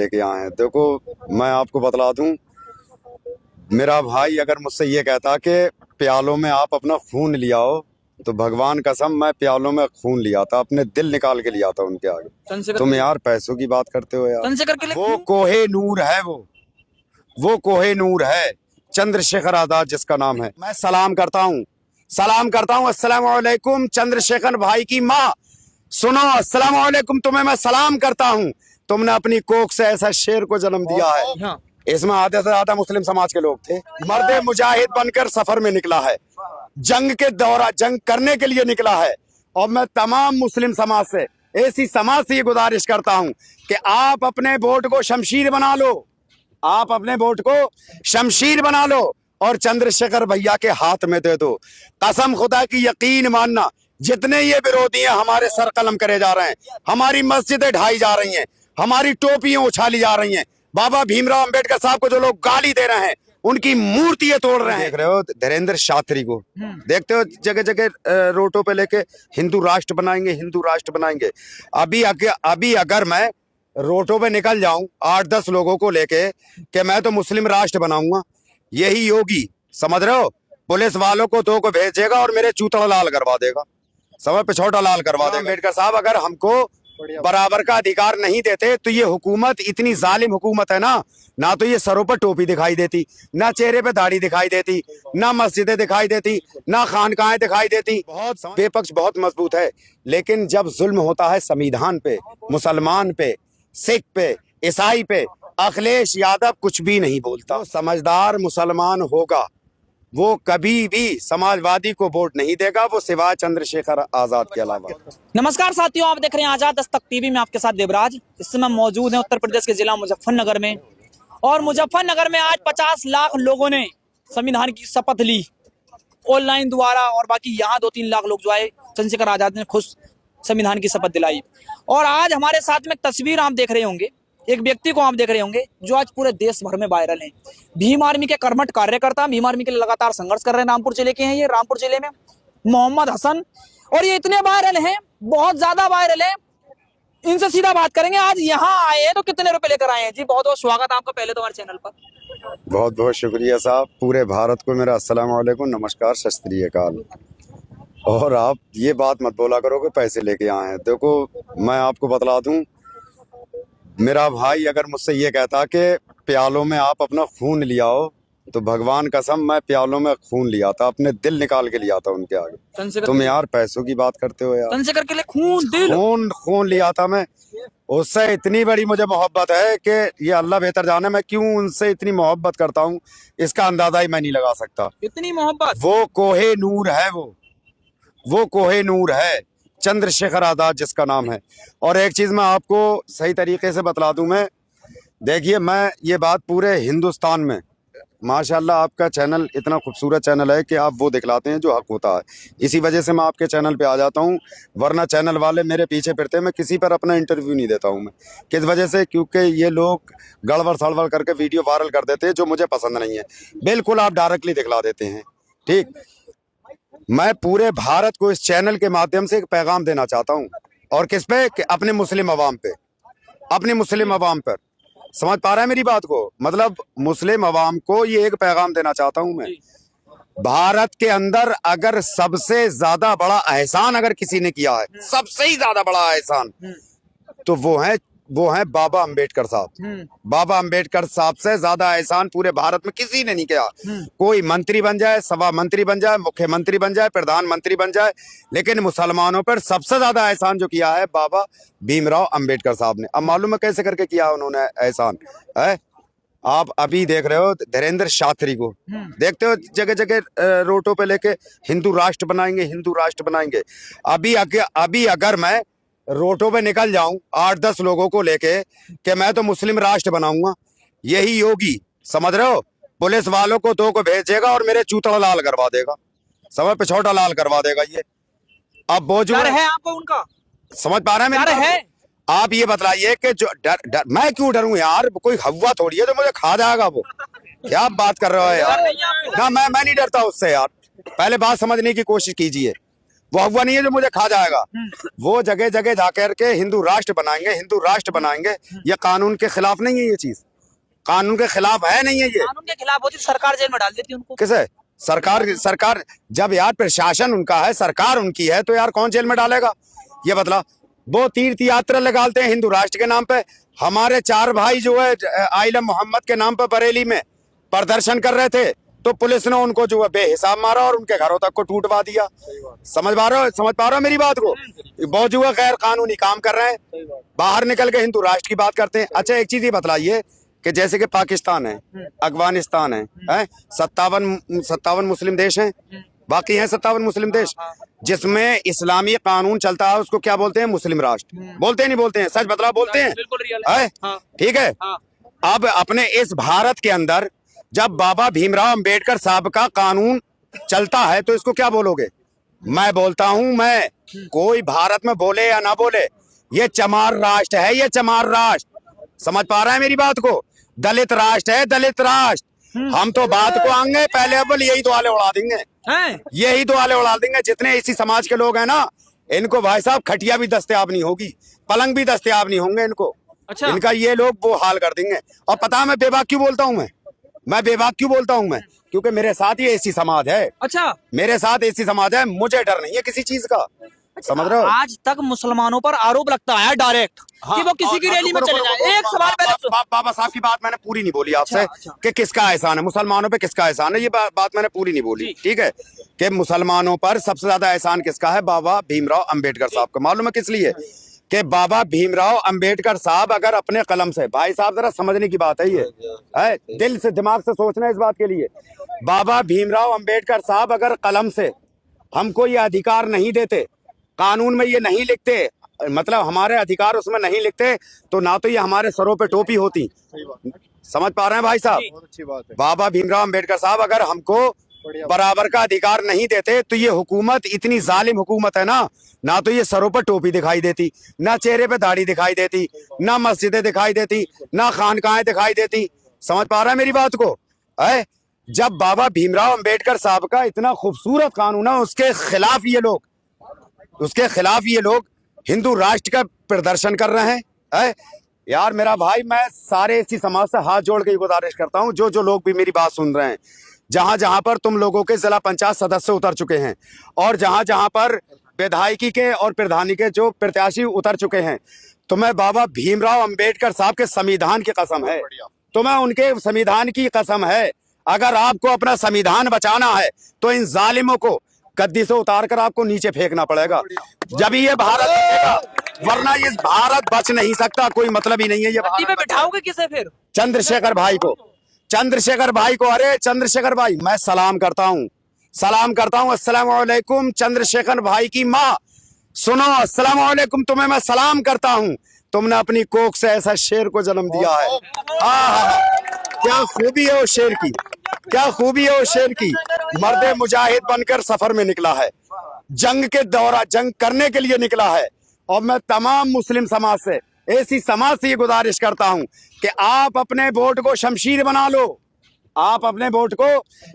लेके आए हैं। देखो, मैं आपको बतला दूं, मेरा भाई अगर मुझसे ये कहता कि प्यालों में आप अपना खून लिया हो, तो भगवान कसम मैं प्यालों में खून लिया था, अपने दिल निकाल के लिया था उनके आगे। तुम यार पैसों की बात करते हो यार। वो कोहे नूर है, वो कोहे नूर है, चंद्रशेखर आजाद जिसका नाम है। मैं सलाम करता हूँ अस्सलाम वालेकुम चंद्रशेखर भाई की माँ। सुनो, अस्सलाम वालेकुम, तुम्हें मैं सलाम करता हूँ। तुमने अपनी कोख से ऐसा शेर को जन्म दिया है। हाँ। इसमें आधे से ज्यादा मुस्लिम समाज के लोग थे। मर्दे मुजाहिद बनकर सफर में निकला है, जंग के दौरान जंग करने के लिए निकला है। और मैं तमाम मुस्लिम समाज से, ऐसी समाज से ये गुजारिश करता हूँ कि आप अपने वोट को शमशीर बना लो, आप अपने वोट को शमशीर बना लो और चंद्रशेखर भैया के हाथ में दे दो। कसम खुदा की यकीन मानना, जितने ये विरोधी हैं हमारे सर कलम करे जा रहे हैं, हमारी मस्जिदें ढाई जा रही हैं, हमारी टोपियां उछाली जा रही हैं, बाबा भीमराव अंबेडकर साहब को जो लोग गाली दे रहे हैं, उनकी मूर्तियां तोड़ रहे हैं। देख रहे हो धीरेन्द्र शास्त्री को, देखते हो जगह जगह रोटों पे लेके हिंदू राष्ट्र बनाएंगे, हिंदू राष्ट्र बनाएंगे। अभी अगर मैं रोटों पे निकल जाऊं 8-10 लोगों को लेके कि मैं तो मुस्लिम राष्ट्र बनाऊंगा, यही योगी, समझ रहे हो, पुलिस वालों को 2 को भेजेगा और मेरे चूतड़ा लाल करवा देगा, समय पे छोटा लाल करवा देगा। अम्बेडकर साहब अगर हमको बराबर का अधिकार नहीं देते तो ये हुकूमत इतनी जालिम हुकूमत है ना तो ये सरों पर टोपी दिखाई देती, ना चेहरे पे दाढ़ी दिखाई देती, ना मस्जिदें दिखाई देती, ना खानकाहें दिखाई देती। बहुत विपक्ष बहुत मजबूत है, लेकिन जब जुल्म होता है संविधान पे, मुसलमान पे, सिख पे, ईसाई पे, अखिलेश यादव कुछ भी नहीं बोलता। समझदार मुसलमान होगा वो कभी भी समाजवादी को वोट नहीं देगा, वो सिवाय चंद्रशेखर आजाद के अलावा। नमस्कार साथियों, आप देख रहे हैं आजाद दस्तक टीवी में आपके साथ देवराज। इस समय मौजूद हैं उत्तर प्रदेश के जिला मुजफ्फरनगर में, और मुजफ्फरनगर में आज 50 लाख लोगों ने संविधान की शपथ ली ऑनलाइन द्वारा, और बाकी यहाँ 2-3 लाख लोग जो है चंद्रशेखर आजाद ने खुद संविधान की शपथ दिलाई। और आज हमारे साथ में एक तस्वीर आप देख रहे होंगे, एक व्यक्ति को आप देख रहे होंगे जो आज पूरे देश भर में वायरल है। भीम आर्मी के कर्मठ कार्यकर्ता, भीम आर्मी के लिए लगातार संघर्ष कर रहे हैं। रामपुर जिले के हैं ये, रामपुर जिले में मोहम्मद हसन, और ये इतने वायरल हैं, बहुत ज्यादा वायरल है। इनसे सीधा बात करेंगे। आज यहाँ आए हैं तो कितने रुपए लेकर आए हैं? जी बहुत बहुत स्वागत आपका पहले तो हमारे चैनल पर। बहुत बहुत शुक्रिया साहब। पूरे भारत को मेरा अस्सलाम वालेकुम, नमस्कार, सत श्री अकाल। और आप ये बात मत बोला करो कि पैसे लेके आए हैं। देखो, मैं आपको बतला दूं, मेरा भाई अगर मुझसे ये कहता कि प्यालों में आप अपना खून लिया हो, तो भगवान कसम मैं प्यालों में खून लिया था, अपने दिल निकाल के लिया था उनके आगे। तुम यार पैसों की बात करते हो यार। चंद्रशेखर के लिए खून लिया था मैं। उससे इतनी बड़ी मुझे मोहब्बत है कि ये अल्लाह बेहतर जाने, मैं क्यों उनसे इतनी मोहब्बत करता हूँ, इसका अंदाजा ही मैं नहीं लगा सकता। इतनी मोहब्बत। वो कोहे नूर है, वो कोहे नूर है, चंद्रशेखर आजाद जिसका नाम है। और एक चीज मैं आपको सही तरीके से बतला दूं, मैं देखिए, मैं ये बात पूरे हिंदुस्तान में, माशाल्लाह आपका चैनल इतना खूबसूरत चैनल है कि आप वो दिखलाते हैं जो हक होता है, इसी वजह से मैं आपके चैनल पे आ जाता हूँ, वरना चैनल वाले मेरे पीछे फिरते हैं। मैं किसी पर अपना इंटरव्यू नहीं देता हूँ। मैं किस वजह से? क्योंकि ये लोग गड़बड़ सड़बड़ करके वीडियो वायरल कर देते हैं जो मुझे पसंद नहीं है। बिल्कुल आप डायरेक्टली दिखला देते हैं। ठीक, मैं पूरे भारत को इस चैनल के माध्यम से एक पैगाम देना चाहता हूँ, और किस पे? कि अपने मुस्लिम अवाम पे, अपने मुस्लिम अवाम पर। समझ पा रहे हैं मेरी बात को? मतलब मुस्लिम अवाम को ये एक पैगाम देना चाहता हूँ मैं, भारत के अंदर अगर सबसे ज्यादा बड़ा एहसान अगर किसी ने किया है, सबसे ही ज्यादा बड़ा एहसान, तो वो है बाबा अंबेडकर साहब। बाबा अंबेडकर साहब से ज्यादा एहसान पूरे भारत में किसी ने नहीं किया। कोई मंत्री बन जाए, सभा मंत्री बन जाए, मुख्यमंत्री बन जाए, प्रधानमंत्री बन जाए, लेकिन मुसलमानों पर सबसे ज्यादा एहसान जो किया है बाबा भीमराव अंबेडकर साहब ने। अब मालूम है कैसे करके किया उन्होंने एहसान है? आप अभी देख रहे हो धीरेन्द्र शास्त्री को, देखते हो जगह जगह रोटों पे लेके हिंदू राष्ट्र बनाएंगे, हिंदू राष्ट्र बनाएंगे। अभी अगर मैं रोटों पे निकल जाऊं 8-10 लोगों को लेके कि मैं तो मुस्लिम राष्ट्र बनाऊंगा, यही योगी, समझ रहे हो, पुलिस वालों को 2 को भेजेगा और मेरे चूतड़ा लाल करवा देगा, समय पे छोटा लाल करवा देगा। ये अब वो जो है आपको उनका, समझ पा रहे हैं मेरी बात? आप ये बतलाइए कि जो डर मैं क्यों डरूं यार? कोई हवा थोड़ी है जो मुझे खा जाएगा। वो क्या बात कर रहे हो यार? ना, मैं नहीं डरता उससे यार। पहले बात समझने की कोशिश कीजिए। वो अगवा नहीं है जो मुझे खा जाएगा। वो जगह जगह जाकर के हिंदू राष्ट्र बनाएंगे, हिंदू राष्ट्र बनाएंगे। ये कानून के खिलाफ नहीं है, ये चीज कानून के खिलाफ है नहीं है। ये कानून के खिलाफ होती सरकार जेल में डाल देती उनको। किसे? सरकार जब यार प्रशासन उनका है, सरकार उनकी है, तो यार कौन जेल में डालेगा? ये बतला। वो तीर्थ यात्रा निकालते हैं हिंदू राष्ट्र के नाम पे। हमारे 4 भाई जो है आइलम मोहम्मद के नाम पर बरेली में प्रदर्शन कर रहे थे, तो पुलिस ने उनको जो है बेहिसाब मारा और उनके घरों तक को टूटवा दिया। समझ पा रहे हो मेरी बात को? वो जो है गैर कानूनी काम कर रहे हैं, बाहर निकल के हिंदू राष्ट्र की बात करते हैं। अच्छा, एक चीज ये बतलाइए कि जैसे कि पाकिस्तान है, अफगानिस्तान है, 57 मुस्लिम देश हैं, बाकी हैं 57 मुस्लिम देश, जिसमें इस्लामी कानून चलता है, उसको क्या बोलते हैं? मुस्लिम राष्ट्र बोलते हैं, नहीं बोलते हैं? सच बतला, बोलते हैं? बिल्कुल रियल है। हाँ। ठीक है। अब अपने इस भारत के अंदर जब बाबा भीमराव अंबेडकर साहब का कानून चलता है, तो इसको क्या बोलोगे? मैं बोलता हूं, मैं कोई भारत में बोले या ना बोले, ये चमार राष्ट्र है, ये चमार राष्ट्र। समझ पा रहा है मेरी बात को? दलित राष्ट्र है, दलित राष्ट्र। हम तो बात को आएंगे, पहले अव्वल यही दुआले उड़ा देंगे, यही दुआले उड़ा देंगे। जितने इसी समाज के लोग हैं ना, इनको भाई साहब खटिया भी दस्तयाब नहीं होगी, पलंग भी दस्तयाब नहीं होंगे इनको। अच्छा। इनका ये लोग वो हाल कर देंगे। और पता है मैं बेबाक क्यों बोलता हूँ? मैं बेबाक क्यों बोलता हूँ? मैं क्योंकि मेरे साथ ही ऐसी समाज है। अच्छा, मेरे साथ ऐसी समाज है, मुझे डर नहीं है किसी चीज का। समझ रहे हो? आज तक मुसलमानों पर आरोप लगता है डायरेक्ट कि वो किसी की रैली में चले जाए। एक सवाल पहले बाबा साहब की बात मैंने पूरी नहीं बोली आपसे कि किसका एहसान है, मुसलमानों पे किसका एहसान है, ये बात मैंने पूरी नहीं बोली। ठीक है कि मुसलमानों पर सबसे ज्यादा एहसान किसका है? बाबा भीमराव अंबेडकर साहब का। मालूम है किस लिए? कि बाबा भीमराव अंबेडकर साहब अगर अपने कलम से, भाई साहब जरा समझने की बात है, ये है दिल से दिमाग से सोचना इस बात के लिए। बाबा भीमराव अंबेडकर साहब अगर कलम से हमको ये अधिकार नहीं देते, कानून में ये नहीं लिखते, मतलब हमारे अधिकार उसमें नहीं लिखते, तो ना तो ये हमारे सरों पे टोपी होती। समझ पा रहे हैं भाई साहब? बहुत अच्छी बात है। बाबा भीमराव अंबेडकर साहब अगर हमको बराबर का अधिकार नहीं देते, तो ये हुकूमत इतनी जालिम हुकूमत है ना तो ये सरों पर टोपी दिखाई देती, ना चेहरे पे दाढ़ी दिखाई देती, ना मस्जिदें दिखाई देती, ना खानकाहें दिखाई देती। समझ पा रहा है मेरी बात को? है जब बाबा भीमराव अंबेडकर साहब का इतना खूबसूरत कानून है, उसके खिलाफ ये लोग हिंदू राष्ट्र का प्रदर्शन कर रहे हैं। है यार मेरा भाई, मैं सारे इसी समाज से हाथ जोड़ के गुजारिश करता हूं, जो लोग भी मेरी बात सुन रहे हैं, जहां जहां पर तुम लोगों के जिला पंचायत सदस्य उतर चुके हैं और जहां जहां पर विधायकी के और प्रधानी के जो प्रत्याशी उतर चुके हैं, तो मैं बाबा भीमराव अंबेडकर साहब के संविधान की कसम है, तो मैं उनके संविधान की कसम है, अगर आपको अपना संविधान बचाना है तो इन जालिमों को गद्दी से उतार कर आपको नीचे फेंकना पड़ेगा, जब ये भारत बचेगा, वरना ये भारत बच नहीं सकता। कोई मतलब ही नहीं है ये भारत। पे बिठाओगे किसे फिर? चंद्रशेखर भाई को, अरे चंद्रशेखर भाई, मैं सलाम करता हूँ, अस्सलाम वालेकुम। चंद्रशेखर भाई की माँ, सुनो, अस्सलाम वालेकुम, तुम्हें मैं सलाम करता हूँ। तुमने अपनी कोख से ऐसा शेर को जन्म दिया है। क्या खूबी है उस शेर की, क्या खूबी है उस शेर की। मर्दे मुजाहिद बनकर सफर में निकला है, जंग के दौरान जंग करने के लिए निकला है। और मैं तमाम मुस्लिम समाज से, ऐसी समाज से ये गुजारिश करता हूं कि आप अपने वोट को शमशीर बना लो, आप अपने वोट को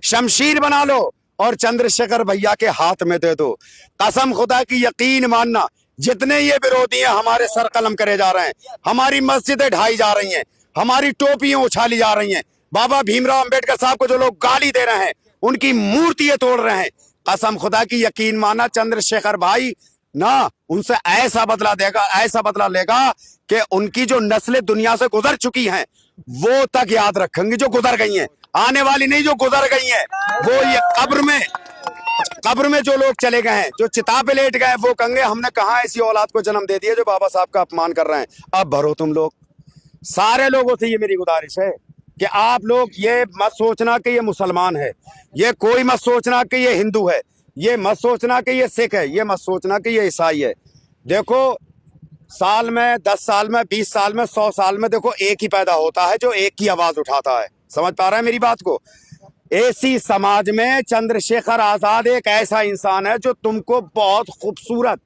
शमशीर बना लो और चंद्रशेखर भैया के हाथ में दे दो। कसम खुदा की यकीन मानना, जितने ये विरोधी हैं हमारे सर कलम करे जा रहे हैं, हमारी मस्जिदें ढाई जा रही हैं, हमारी टोपियां उछाली जा रही हैं, बाबा भीमराव अंबेडकर साहब को जो लोग गाली दे रहे हैं, उनकी मूर्तियां तोड़ रहे हैं, कसम खुदा की यकीन माना, चंद्रशेखर भाई ना उनसे ऐसा बदला लेगा कि उनकी जो नस्लें दुनिया से गुजर चुकी हैं वो तक याद रखेंगी, जो गुजर गई हैं, आने वाली नहीं, जो गुजर गई हैं। वो ये कब्र में जो लोग चले गए हैं, जो चिता पे लेट गए, वो कहेंगे हमने कहाँ ऐसी औलाद को जन्म दे दिया जो बाबा साहब का अपमान कर रहे हैं। अब भरो तुम लोग, सारे लोगों से ये मेरी गुजारिश है कि आप लोग ये मत सोचना कि ये मुसलमान है, ये कोई मत सोचना कि ये हिंदू है, ये मत सोचना कि ये सिख है, ये मत सोचना कि ये ईसाई है। देखो साल में 10 साल में 20 साल में 100 साल में देखो एक ही पैदा होता है जो एक की आवाज उठाता है। समझ पा रहा है मेरी बात को? ऐसी समाज में चंद्रशेखर आजाद एक ऐसा इंसान है जो तुमको बहुत खूबसूरत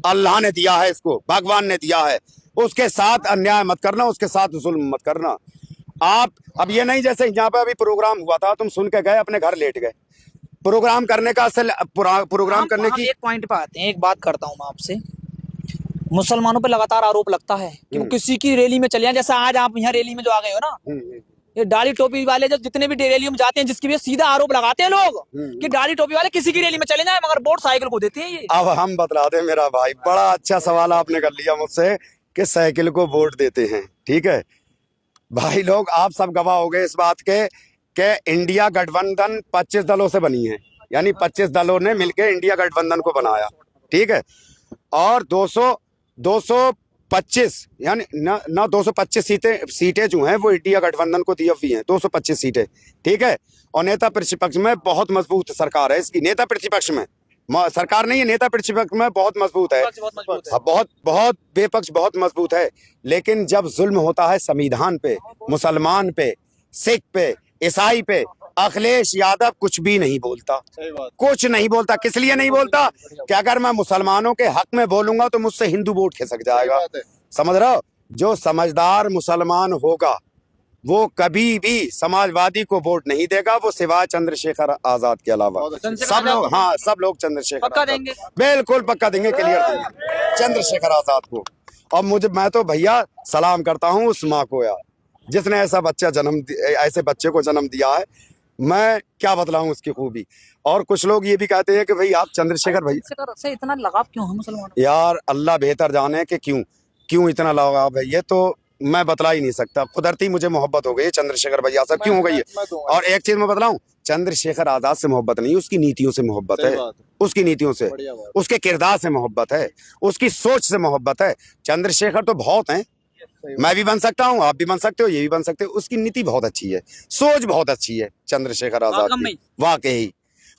अल्लाह ने दिया है, इसको भगवान ने दिया है। उसके साथ अन्याय मत करना, उसके साथ जुल्म मत करना। आप अब ये नहीं जैसे यहाँ पे अभी प्रोग्राम हुआ था, तुम सुन के गए अपने घर लेट गए, प्रोग्राम करने का असल प्रोग्राम करने हम की। एक पॉइंट पे आते हैं, एक बात करता हूँ मैं आपसे। मुसलमानों पे लगातार आरोप लगता है कि वो किसी की रैली में चले जाएं, जैसा आज आप यहाँ रैली में जो आ गए हो ना, ये दाढ़ी टोपी वाले जो जितने भी रैलियों में जाते हैं, जिसकी भी सीधा आरोप लगाते हैं लोग कि दाढ़ी टोपी वाले किसी की रैली में चले जाए, मगर वोट साइकिल को देते हैं ये। अब हम बतला दें मेरा भाई, बड़ा अच्छा सवाल आपने कर लिया मुझसे कि साइकिल को वोट देते हैं। ठीक है भाई, लोग आप सब गवाह हो गए इस बात के इंडिया गठबंधन 25 दलों से बनी है, यानी 25 दलों ने मिलकर इंडिया गठबंधन को बनाया। ठीक है, और 225 यानी ना 225 सीटें जो हैं वो इंडिया गठबंधन को दी हुई हैं, 225 सीटें। ठीक है, और नेता प्रतिपक्ष में बहुत मजबूत सरकार है इसकी। नेता प्रतिपक्ष में सरकार नहीं है, नेता प्रतिपक्ष में बहुत मजबूत है, बहुत विपक्ष बहुत मजबूत है। लेकिन जब जुल्म होता है संविधान पे, मुसलमान पे, सिख पे, ईसाई पे, अखिलेश यादव कुछ भी नहीं बोलता, कुछ नहीं बोलता। किस लिए नहीं बोलता कि अगर मैं मुसलमानों के हक में बोलूंगा तो मुझसे हिंदू वोट खिसक जाएगा। समझ रहे हो? जो समझदार मुसलमान होगा वो कभी भी समाजवादी को वोट नहीं देगा, वो सिवाय चंद्रशेखर आजाद के अलावा। सब लोग, हाँ सब लोग चंद्रशेखर पक्का देंगे, बिल्कुल पक्का देंगे, क्लियर देंगे चंद्रशेखर आजाद को। और मैं तो भैया सलाम करता हूँ उस माँ को यार, जिसने ऐसे बच्चे को जन्म दिया है। मैं क्या बतलाऊं उसकी खूबी। और कुछ लोग ये भी कहते हैं कि भाई आप चंद्रशेखर भैया से इतना लगाव क्यों है मुसलमानों? यार अल्लाह बेहतर जाने कि क्यों इतना लगाव है, ये तो मैं बतला ही नहीं सकता। कुदरती मुझे मोहब्बत हो गई है चंद्रशेखर भैया से। क्यों हो गई है? और एक चीज मैं बतलाऊं, चंद्रशेखर आजाद से मोहब्बत नहीं, उसकी नीतियों से मोहब्बत है, उसकी नीतियों से, उसके किरदार से मोहब्बत है, उसकी सोच से मोहब्बत है। चंद्रशेखर तो बहुत हैं, मैं भी बन सकता हूँ, आप भी बन सकते हो, ये भी बन सकते हो। उसकी नीति बहुत अच्छी है, सोच बहुत अच्छी है चंद्रशेखर आजाद की, वाकई।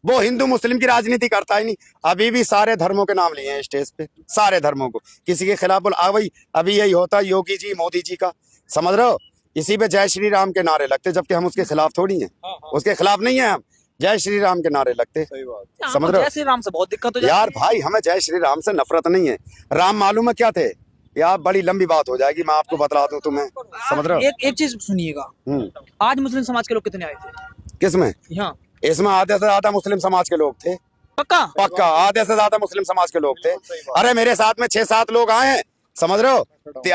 वो हिंदू मुस्लिम की राजनीति करता ही नहीं। अभी भी सारे धर्मों के नाम लिए हैं स्टेज पे, सारे धर्मों को, किसी के खिलाफ बोल। भाई अभी यही होता है योगी जी मोदी जी का, समझ रहे हो? इसी पे जय श्री राम के नारे लगते, जबकि हम उसके खिलाफ थोड़ी हैं, उसके खिलाफ नहीं है हम, जय श्री राम के नारे लगते। समझ रहे हो? जय श्री राम से बहुत दिक्कत हो जाती है यार भाई, हमें जय श्री राम से नफरत नहीं है। राम मालूम है क्या थे यार, बड़ी लंबी बात हो जाएगी, मैं आपको बतला दूं तुम्हें। समझ रहे हो? एक चीज सुनिएगा, आज मुस्लिम समाज के लोग कितने आए थे? किसमें? यहाँ इसमें आधे से ज्यादा मुस्लिम समाज के लोग थे। पक्का आधे से ज्यादा मुस्लिम समाज के लोग थे। अरे मेरे साथ में 6-7 लोग आए हैं, समझ रहे हो?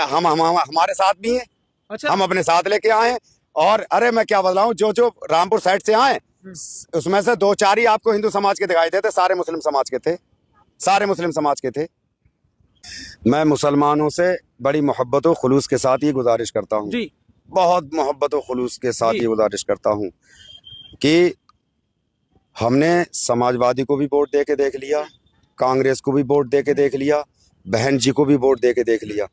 हम हमारे साथ भी हैं। अच्छा। हम अपने साथ लेके आए हैं। और अरे मैं क्या बताऊं, जो रामपुर साइड से आए उसमें से 2-4 ही आपको हिंदू समाज के दिखाई देते, सारे मुस्लिम समाज के थे, सारे मुस्लिम समाज के थे। मैं मुसलमानों से बड़ी मोहब्बत और खुलूस के साथ ये गुजारिश करता हूँ जी, बहुत मोहब्बत और खुलूस के साथ ये गुजारिश करता हूँ कि हमने समाजवादी को भी वोट दे के देख लिया, कांग्रेस को भी वोट दे के देख लिया, बहन जी को भी वोट दे के देख लिया।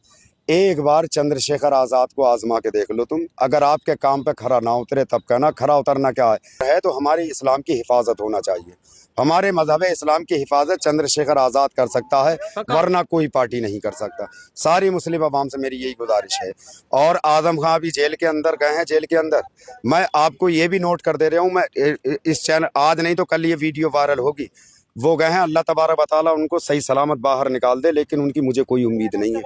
एक बार चंद्रशेखर आजाद को आजमा के देख लो तुम। अगर आपके काम पे खरा ना उतरे तब कहना खरा उतरना क्या है। तो हमारी इस्लाम की हिफाजत होना चाहिए, हमारे मजहब इस्लाम की हिफाजत चंद्रशेखर आजाद कर सकता है, वरना कोई पार्टी नहीं कर सकता। सारी मुस्लिम अवाम से मेरी यही गुजारिश है। और आजम खां भी जेल के अंदर गए हैं, जेल के अंदर। मैं आपको ये भी नोट कर दे रहा हूँ, मैं इस चैनल, आज नहीं तो कल ये वीडियो वायरल होगी। वो गए हैं, अल्लाह तबारक व तआला उनको सही सलामत बाहर निकाल दे, लेकिन उनकी मुझे कोई उम्मीद नहीं है।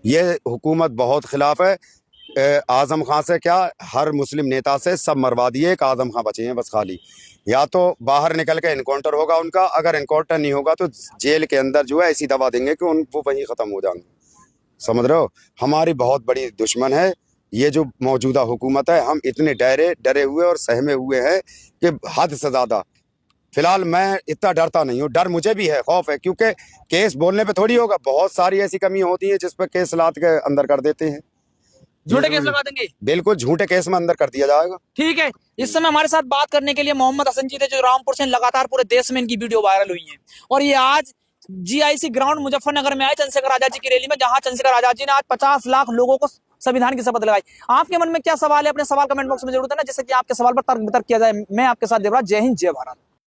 ये हुकूमत बहुत खिलाफ है। आजम खां से क्या, हर मुस्लिम नेता से सब मरवा दिए, एक आजम खां बचे हैं बस खाली। या तो बाहर निकल के इनकाउंटर होगा उनका, अगर इनकाउंटर नहीं होगा तो जेल के अंदर जो है ऐसी दबा देंगे कि वो वहीं ख़त्म हो जाएंगे। समझ रहे हो? हमारी बहुत बड़ी दुश्मन है ये जो मौजूदा हुकूमत है। हम इतने डरे हुए और सहमे हुए हैं कि हद से ज़्यादा। फिलहाल मैं इतना डरता नहीं हूँ, डर मुझे भी है, खौफ है, क्योंकि केस बोलने पे थोड़ी होगा। बहुत सारी ऐसी कमियां होती हैं जिस पर केस लाद के अंदर कर देते हैं, झूठे केस लगा देंगे। बिल्कुल झूठे केस में अंदर कर दिया जाएगा। ठीक है, इस समय हमारे साथ बात करने के लिए मोहम्मद हसन जी थे, जो रामपुर से लगातार पूरे देश में इनकी वीडियो वायरल हुई है। और ये आज GIC ग्राउंड मुजफ्फरनगर में आए चंद्रशेखर आजाद जी की रैली में, जहां चंद्रशेखर आजाद जी ने आज 50 लाख लोगों को संविधान की शपथ लगाई। आपके मन में क्या सवाल है? अपने सवाल कमेंट बॉक्स में जरूर देना, जिससे कि आपके सवाल पर तर्क वितर्क किया जाए। मैं आपके साथ देवराज, जय हिंद जय भारत।